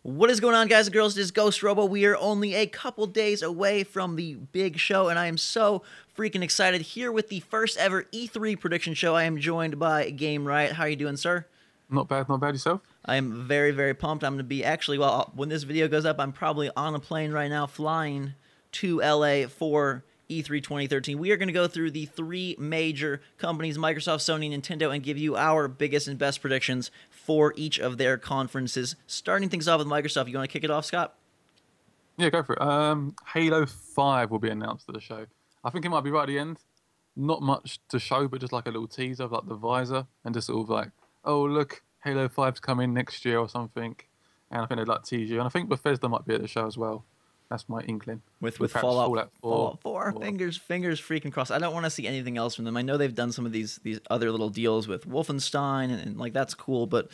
What is going on, guys and girls? It is GhostRobo. We are only a couple days away from the big show, and I am so freaking excited. Here with the first ever E3 prediction show, I am joined by Game Riot. How are you doing, sir? Not bad, not bad yourself. I am very, very pumped. I'm going to be actually, well, when this video goes up, I'm probably on a plane right now flying to LA for E3 2013. We are going to go through the three major companies, Microsoft, Sony, Nintendo, and give you our biggest and best predictions for each of their conferences. Starting things off with Microsoft, you want to kick it off, Scott? Yeah, go for it. Halo 5 will be announced at the show. I think it might be right at the end. Not much to show, but just like a little teaser of like the visor and just sort of like, oh look, Halo 5's coming next year or something. And I think they'd like tease you. And I think Bethesda might be at the show as well. That's my inkling. With Fallout 4. Fingers freaking crossed. I don't want to see anything else from them. I know they've done some of these other little deals with Wolfenstein, and like that's cool, but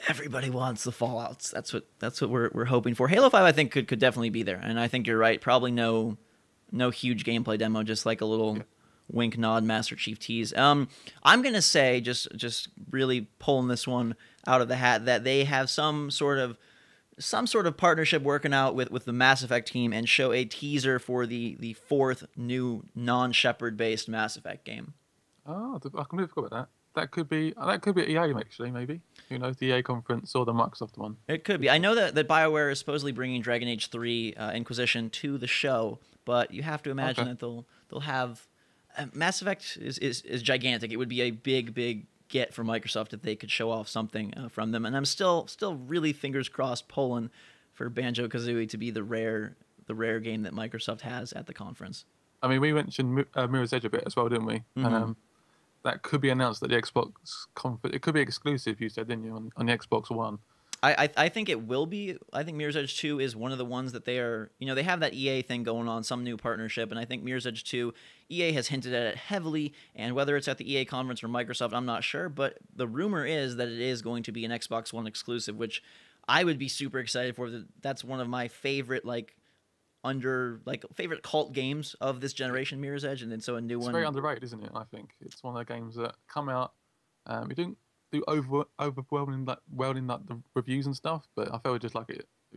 everybody wants the Fallouts. That's what we're hoping for. Halo 5 I think could definitely be there, and I think you're right. Probably no huge gameplay demo, just like a little wink nod Master Chief tease. I'm gonna say just really pulling this one out of the hat that they have some sort of partnership working out with the Mass Effect team and show a teaser for the fourth new non-Shepard based Mass Effect game. Oh, I completely forgot about that. That could be EA actually, maybe. Who knows, the EA conference or the Microsoft one. It could be. I know that BioWare is supposedly bringing Dragon Age 3 Inquisition to the show, but you have to imagine that they'll have Mass Effect is gigantic. It would be a big get for Microsoft if they could show off something from them, and I'm still really fingers crossed pulling for Banjo-Kazooie to be the rare game that Microsoft has at the conference. I mean, we mentioned Mirror's Edge a bit as well, didn't we? Mm-hmm. And that could be announced at the Xbox conference. It could be exclusive, you said, didn't you, on the Xbox One? I think it will be. I think Mirror's Edge 2 is one of the ones that they are, they have that EA thing going on, some new partnership, and I think Mirror's Edge 2, EA has hinted at it heavily, and whether it's at the EA conference or Microsoft, I'm not sure, but the rumor is that it is going to be an Xbox One exclusive, which I would be super excited for. That's one of my favorite, favorite cult games of this generation, Mirror's Edge, and then so a new one. It's very underrated, isn't it? I think it's one of the games that come out. We didn't do overwhelming like the reviews and stuff, but I felt it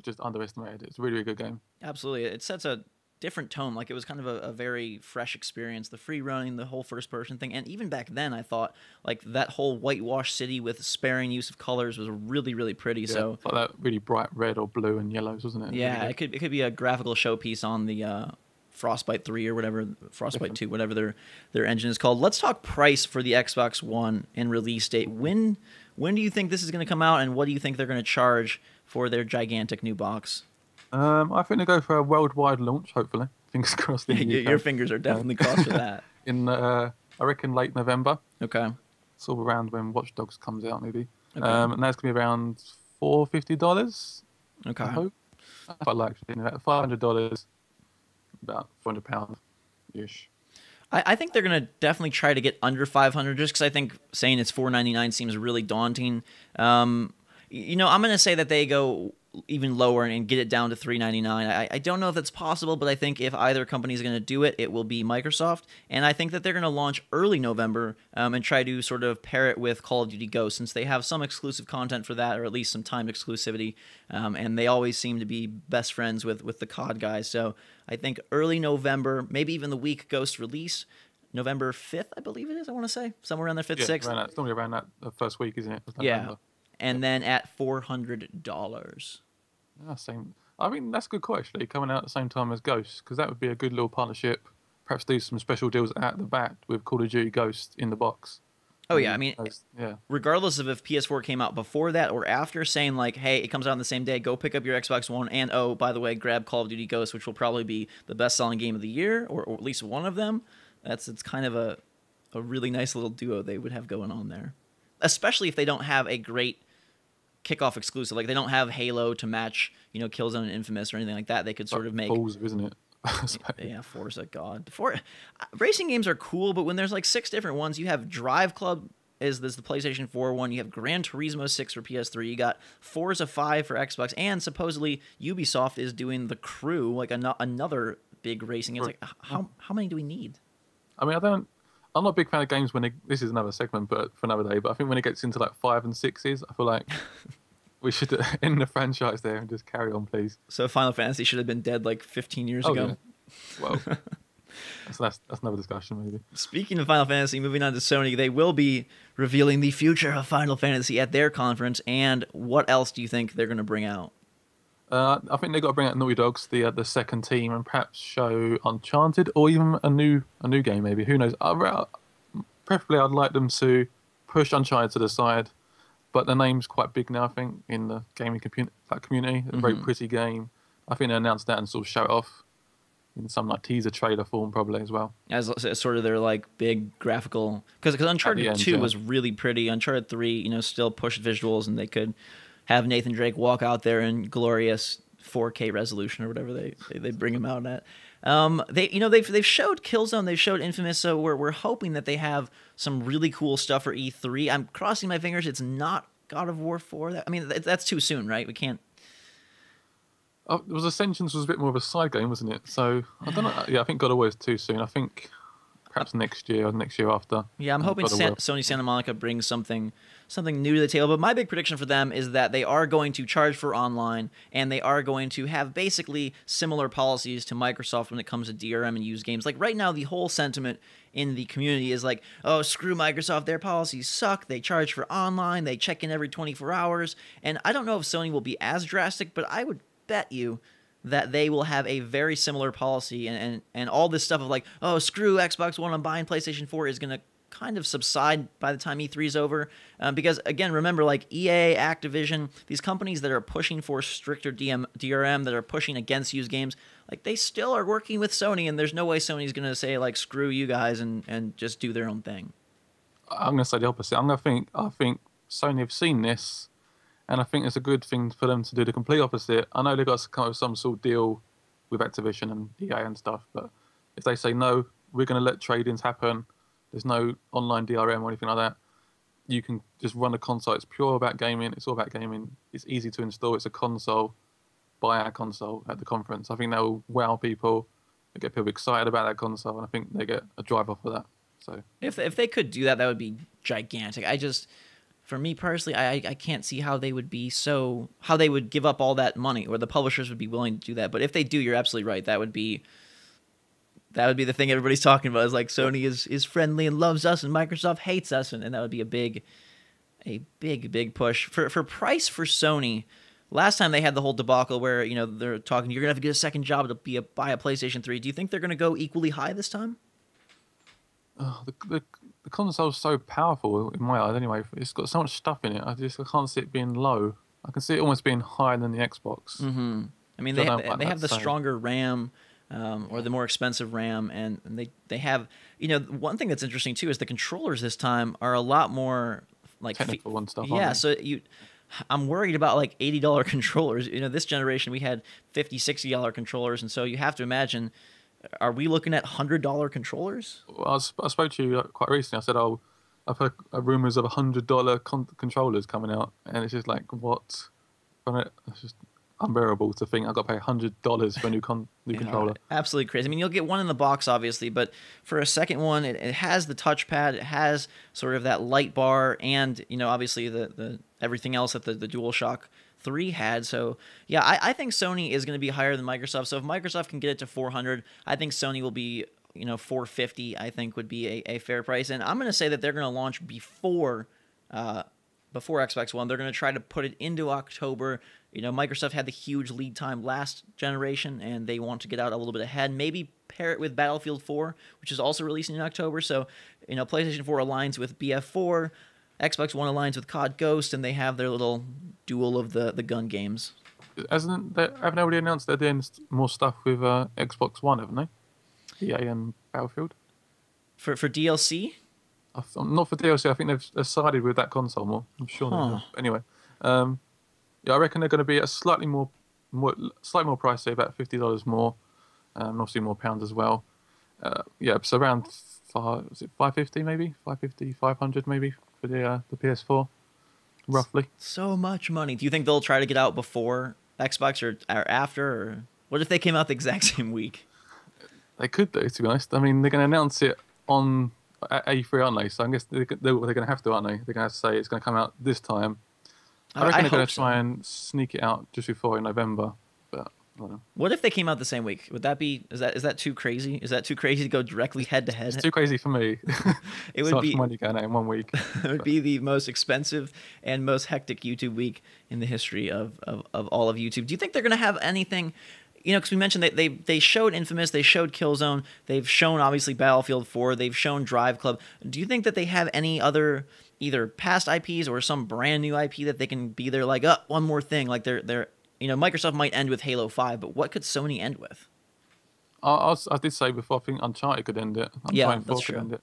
just underestimated. It's a really good game. Absolutely, it sets a different tone. Like, it was kind of a very fresh experience. The free running, the whole first person thing, and even back then, I thought like that whole whitewashed city with sparing use of colors was really pretty. Yeah, so like that really bright red or blue and yellows, wasn't it? Yeah, really it could be a graphical showpiece on the Frostbite 3 or whatever, Frostbite 2, whatever their engine is called. Let's talk price for the Xbox One and release date. When do you think this is going to come out, and what do you think they're going to charge for their gigantic new box? I think they go for a worldwide launch, hopefully. Fingers crossed. Your fingers are definitely crossed for that. I reckon late November. Okay. Sort of around when Watch Dogs comes out, maybe. Okay. And that's going to be around $450. Okay. I hope. But like $500, about £400-ish. I think they're going to definitely try to get under 500, just because I think saying it's $499 seems really daunting. I'm going to say that they go even lower and get it down to $399. I don't know if that's possible, but I think if either company is going to do it, it will be Microsoft. And I think that they're going to launch early November and try to sort of pair it with Call of Duty Ghosts, since they have some exclusive content for that, or at least some timed exclusivity. And they always seem to be best friends with the COD guys. So I think early November, maybe even the week Ghost release, November 5th, I believe it is, I want to say. Somewhere around there, 5th, 6th. Around that. It's normally around that first week, isn't it? Yeah. And then at $400. Same. I mean, that's a good call, actually, coming out at the same time as Ghost, because that would be a good little partnership. Perhaps do some special deals at the back with Call of Duty Ghost in the box. Oh, yeah. I mean, yeah. Regardless of if PS4 came out before that or after, saying like, hey, it comes out on the same day, go pick up your Xbox One, and oh, by the way, grab Call of Duty Ghost, which will probably be the best-selling game of the year, or at least one of them. It's kind of a really nice little duo they would have going on there. Especially if they don't have a great kickoff exclusive, like they don't have Halo to match, Killzone and Infamous or anything like that. They could sort of make Forza, isn't it? Yeah, Forza, God. Racing games are cool, but when there's like 6 different ones, you have Drive Club is the PlayStation 4 one, you have Gran Turismo 6 for PS3, you got Forza 5 for Xbox, and supposedly Ubisoft is doing The Crew, like another big racing game. It's like, how many do we need? I mean, I'm not a big fan of games this is another segment, but for another day. But I think when it gets into like 5 and 6s, I feel like We should end the franchise there and just carry on, please. So Final Fantasy should have been dead like 15 years ago. Yeah. Well, that's another discussion, maybe. Speaking of Final Fantasy, moving on to Sony, they will be revealing the future of Final Fantasy at their conference. And what else do you think they're going to bring out? I think they've got to bring out Naughty Dogs, the second team, and perhaps show Uncharted or even a new game, maybe. Who knows? Preferably, I'd like them to push Uncharted to the side, but the name's quite big now, I think, in the gaming community. A very pretty game. I think they announced that and sort of show it off in some like teaser trailer form, probably as well. As sort of their like big graphical, because Uncharted 2 was really pretty. Uncharted 3, still pushed visuals, and they could have Nathan Drake walk out there in glorious 4K resolution or whatever they bring him out at. They've showed Killzone, they've showed Infamous, so we're hoping that they have some really cool stuff for E3. I'm crossing my fingers it's not God of War 4. That's too soon, right? We can't. It was Ascensions was a bit more of a side game, wasn't it? So I don't know. Yeah, I think God of War is too soon. I think perhaps next year or next year after. Yeah, I'm hoping Sony Santa Monica brings something new to the table. But my big prediction for them is that they are going to charge for online, and they are going to have basically similar policies to Microsoft when it comes to DRM and used games. Like right now, the whole sentiment in the community is like, oh, screw Microsoft, their policies suck. They charge for online, they check in every 24 hours. And I don't know if Sony will be as drastic, but I would bet you that they will have a very similar policy, and all this stuff of like, oh, screw Xbox One, I'm buying PlayStation 4 is going to kind of subside by the time E3 is over. Because, again, remember, like EA, Activision, these companies that are pushing for stricter DRM, that are pushing against used games, like they still are working with Sony, and there's no way Sony's going to say, like, screw you guys and just do their own thing. I'm going to say the opposite. I think Sony have seen this, and I think it's a good thing for them to do the complete opposite. I know they've got to come up with some sort of deal with Activision and EA and stuff, but if they say, no, we're going to let trade-ins happen, there's no online DRM or anything like that, you can just run a console. It's pure about gaming. It's all about gaming. It's easy to install. It's a console. Buy our console at the conference. I think that will wow people. They get people excited about that console, and I think they get a drive off of that. So if they could do that, that would be gigantic. For me personally, I can't see how they would give up all that money, or the publishers would be willing to do that. But if they do, you're absolutely right. That would be the thing everybody's talking about, is like Sony is friendly and loves us, and Microsoft hates us, and that would be a big push for price for Sony. Last time they had the whole debacle where they're talking, you're gonna have to get a second job to buy a PlayStation 3. Do you think they're gonna go equally high this time? The console's so powerful in my eyes. Anyway, it's got so much stuff in it. I can't see it being low. I can see it almost being higher than the Xbox. Mm-hmm. I mean, they have the stronger RAM. Or the more expensive RAM, and they have, one thing that's interesting too is the controllers this time are a lot more like technical and stuff. Yeah, so I'm worried about like $80 controllers. This generation we had $50, $60 controllers, and so you have to imagine, are we looking at $100 controllers? Well, I spoke to you quite recently. I said, I've heard rumors of $100 controllers coming out, and it's just like, what? It's just unbearable to think I've got to pay $100 for a new controller. Absolutely crazy. I mean, you'll get one in the box, obviously, but for a second one, it has the touchpad, it has sort of that light bar, and obviously the everything else that the DualShock 3 had. So yeah, I think Sony is going to be higher than Microsoft. So if Microsoft can get it to 400, I think Sony will be 450. I think would be a fair price, and I'm going to say that they're going to launch before Xbox One. They're going to try to put it into October. Microsoft had the huge lead time last generation, and they want to get out a little bit ahead. Maybe pair it with Battlefield 4, which is also releasing in October. So, PlayStation 4 aligns with BF4, Xbox One aligns with COD Ghost, and they have their little duel of the gun games. Haven't they already announced they're doing more stuff with Xbox One, haven't they? EA and Battlefield? For DLC? Not for DLC. I think they've sided with that console more. I'm sure they have. Anyway, yeah, I reckon they're going to be a slightly more pricey, about $50 more, and obviously more pounds as well. Yeah, so around $550 maybe, $500 maybe for the PS4, roughly. So much money. Do you think they'll try to get out before Xbox or after? Or what if they came out the exact same week? They could do, to be honest. I mean, they're going to announce it at E3, aren't they? So I guess they're going to have to, aren't they? They're going to have to say it's going to come out this time. I reckon they're going hope to so. try and sneak it out just before in November, but I don't know. What if they came out the same week? Would that be is that too crazy? Is that too crazy to go directly head to It's head? too crazy for me. It So would much be money going out in 1 week. it would But be the most expensive and most hectic YouTube week in the history of all of YouTube. Do you think they're going to have anything? You know, because we mentioned that they showed Infamous, they showed Killzone, they've shown obviously Battlefield 4, they've shown Drive Club. Do you think that they have any other either past IPs or some brand new IP that they can be there like, one more thing, like they're you know, Microsoft might end with Halo 5, but what could Sony end with? I did say before, I think Uncharted could end it. Yeah, Uncharted that's 4 could true. end it.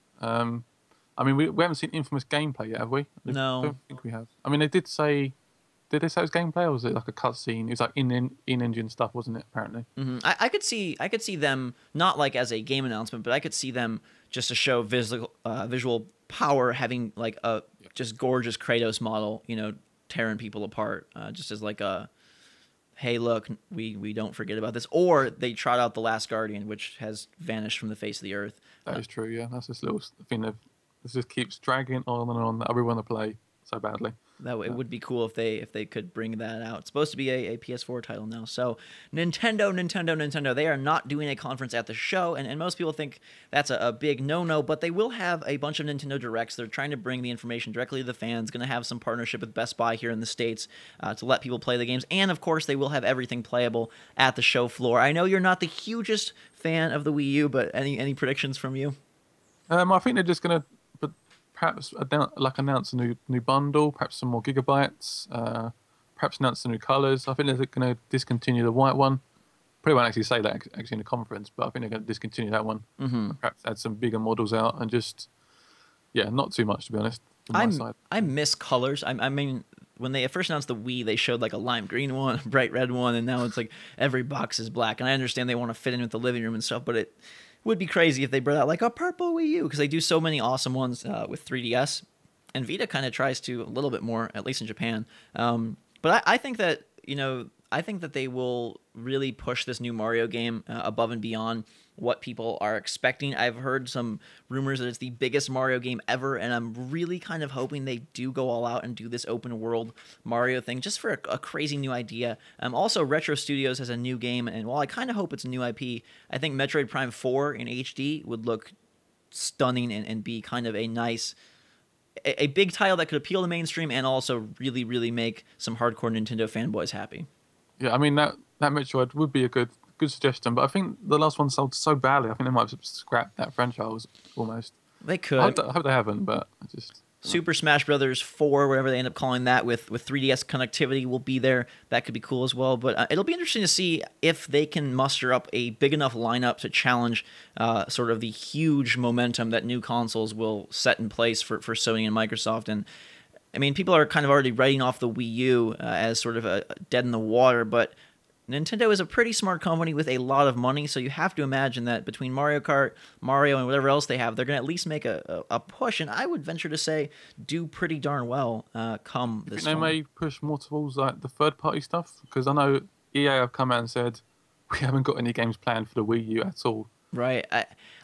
I mean, we haven't seen Infamous gameplay yet, have we? I No. don't think we have. I mean, did they say it was gameplay, or was it like a cutscene? It was like in-engine stuff, wasn't it? Apparently. I could see them not like as a game announcement, but I could see them just to show visual power having like a just gorgeous Kratos model, you know, tearing people apart, just as like a hey, look, we don't forget about this. Or they trot out the Last Guardian, which has vanished from the face of the earth. That is true. Yeah, that's this little thing of this just keeps dragging on and on that we want to play so badly. That it would be cool if they could bring that out. It's supposed to be a PS4 title now. So Nintendo, they are not doing a conference at the show, and most people think that's a big no-no, but they will have a bunch of Nintendo Directs. They're trying to bring the information directly to the fans, going to have some partnership with Best Buy here in the States to let people play the games, and of course they will have everything playable at the show floor. I know you're not the hugest fan of the Wii U, but any predictions from you? I think they're just gonna, but perhaps announce a new bundle, perhaps some more gigabytes, perhaps announce some new colors. I think they're going to discontinue the white one. Probably won't actually say that actually in the conference, but I think they're going to discontinue that one. Perhaps add some bigger models out and just, yeah, not too much to be honest. From my side. I miss colors. I mean, when they first announced the Wii, they showed like a lime green one, a bright red one, and now it's like every box is black. And I understand they want to fit in with the living room and stuff, but it would be crazy if they brought out like a purple Wii U because they do so many awesome ones with 3DS. And Vita kind of tries to a little bit more, at least in Japan. But I think that, you know, I think that they will really push this new Mario game above and beyond what people are expecting. I've heard some rumors that it's the biggest Mario game ever, and I'm really kind of hoping they do go all out and do this open world Mario thing just for a crazy new idea. Also, Retro Studios has a new game, and while I kind of hope it's a new IP, I think Metroid Prime 4 in HD would look stunning and be kind of a nice... a big title that could appeal to mainstream and also really, really make some hardcore Nintendo fanboys happy. Yeah, I mean that Metroid would be a good suggestion, but I think the last one sold so badly. I think they might have scrapped that franchise almost. They could. I hope they haven't, but I just. Super Smash Brothers 4, whatever they end up calling that, with 3DS connectivity will be there. That could be cool as well. But it'll be interesting to see if they can muster up a big enough lineup to challenge sort of the huge momentum that new consoles will set in place for Sony and Microsoft. And I mean, people are kind of already writing off the Wii U as sort of a dead in the water, but Nintendo is a pretty smart company with a lot of money, so you have to imagine that between Mario Kart, Mario, and whatever else they have, they're going to at least make a push, and I would venture to say do pretty darn well come this fall. They may push more towards like the third-party stuff, because I know EA have come out and said we haven't got any games planned for the Wii U at all. Right.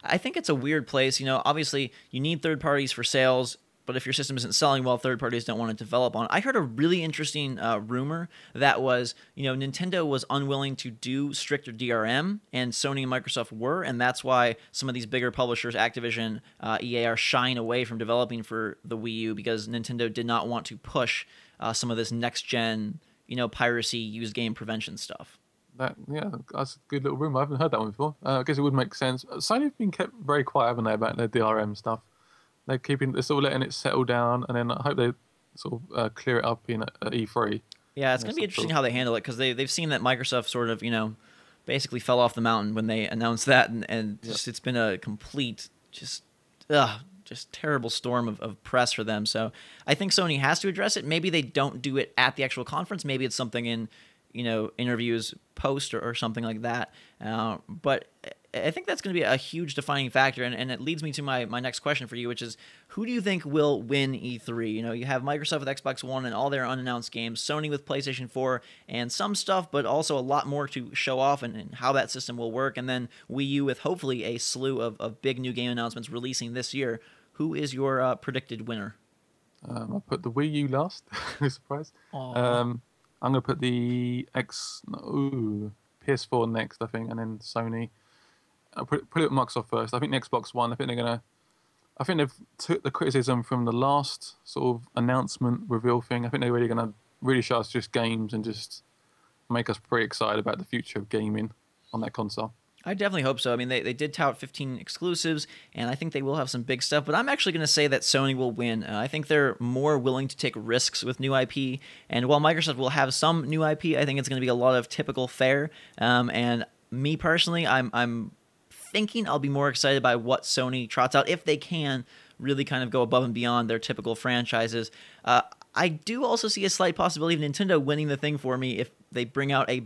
I think it's a weird place. You know, obviously you need third parties for sales, but if your system isn't selling well, third parties don't want to develop on it. I heard a really interesting rumor that was, you know, Nintendo was unwilling to do stricter DRM, and Sony and Microsoft were, and that's why some of these bigger publishers, Activision, EA, are shying away from developing for the Wii U because Nintendo did not want to push some of this next-gen, you know, piracy, used game prevention stuff. Yeah, that's a good little rumor. I haven't heard that one before. I guess it would make sense. Sony have been kept very quiet, haven't they, about their DRM stuff? They're sort of letting it settle down, and then I hope they sort of clear it up at E3. Yeah, it's going to be interesting how they handle it because they've seen that Microsoft sort of, you know, basically fell off the mountain when they announced that, and just it's been a complete just terrible storm of press for them. So I think Sony has to address it. Maybe they don't do it at the actual conference. Maybe it's something in, you know, interviews post or something like that. But I think that's going to be a huge defining factor, and it leads me to my next question for you, which is, who do you think will win E3? You know, you have Microsoft with Xbox One and all their unannounced games, Sony with PlayStation 4 and some stuff, but also a lot more to show off and how that system will work, and then Wii U with hopefully a slew of big new game announcements releasing this year. Who is your predicted winner? I put the Wii U last. Surprise. Aw. I'm gonna put the PS4 next, I think, and then Sony. I'll put it with Microsoft first. I think the Xbox One. I think they've took the criticism from the last sort of announcement reveal thing. I think they're really gonna really show us just games and just make us pretty excited about the future of gaming on that console. I definitely hope so. I mean, they did tout 15 exclusives, and I think they will have some big stuff, but I'm actually going to say that Sony will win. I think they're more willing to take risks with new IP, and while Microsoft will have some new IP, I think it's going to be a lot of typical fare. And me personally, I'm thinking I'll be more excited by what Sony trots out if they can really kind of go above and beyond their typical franchises. I do also see a slight possibility of Nintendo winning the thing for me if they bring out a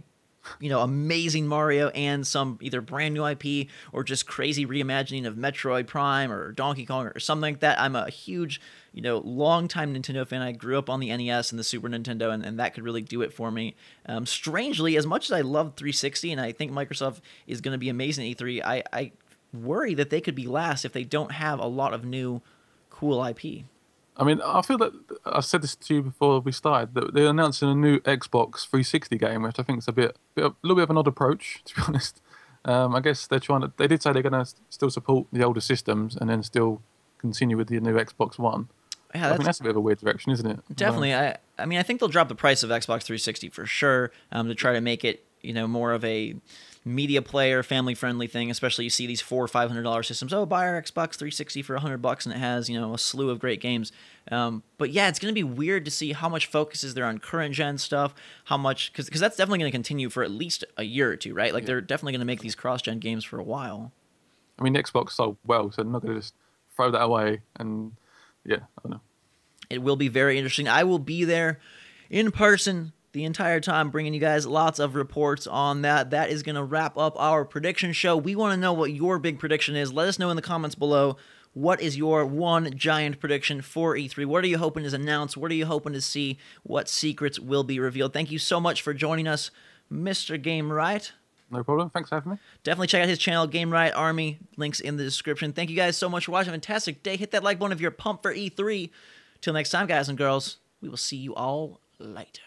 amazing Mario and some either brand new IP or just crazy reimagining of Metroid Prime or Donkey Kong or something like that. I'm a huge, long-time Nintendo fan. I grew up on the NES and the Super Nintendo, and that could really do it for me. Strangely, as much as I love 360 and I think Microsoft is going to be amazing at E3, I worry that they could be last if they don't have a lot of new cool IP. I mean, I feel that I said this to you before we started that they're announcing a new Xbox 360 game, which I think is a little bit of an odd approach, to be honest. I guess they're trying to. They did say they're going to still support the older systems and then still continue with the new Xbox One. Yeah, I think that's a bit of a weird direction, isn't it? Definitely. I mean, I think they'll drop the price of Xbox 360 for sure to try to make it more of a media player, family friendly thing. Especially you see these $400 or $500 systems. Oh, buy our Xbox 360 for $100 and it has a slew of great games. But yeah, it's going to be weird to see how much focus is there on current gen stuff. How much because that's definitely going to continue for at least a year or two, right? Like they're definitely going to make these cross gen games for a while. I mean, the Xbox sold well, so they're not going to just throw that away. And yeah, I don't know. It will be very interesting. I will be there in person the entire time, bringing you guys lots of reports on that. That is going to wrap up our prediction show. We want to know what your big prediction is. Let us know in the comments below. What is your one giant prediction for E3? What are you hoping is announced? What are you hoping to see? What secrets will be revealed? Thank you so much for joining us, Mr. Game Right. No problem. Thanks for having me. Definitely check out his channel, Game Right Army. Links in the description. Thank you guys so much for watching. Fantastic day. Hit that like button if you're pumped for E3. Till next time, guys and girls, we will see you all later.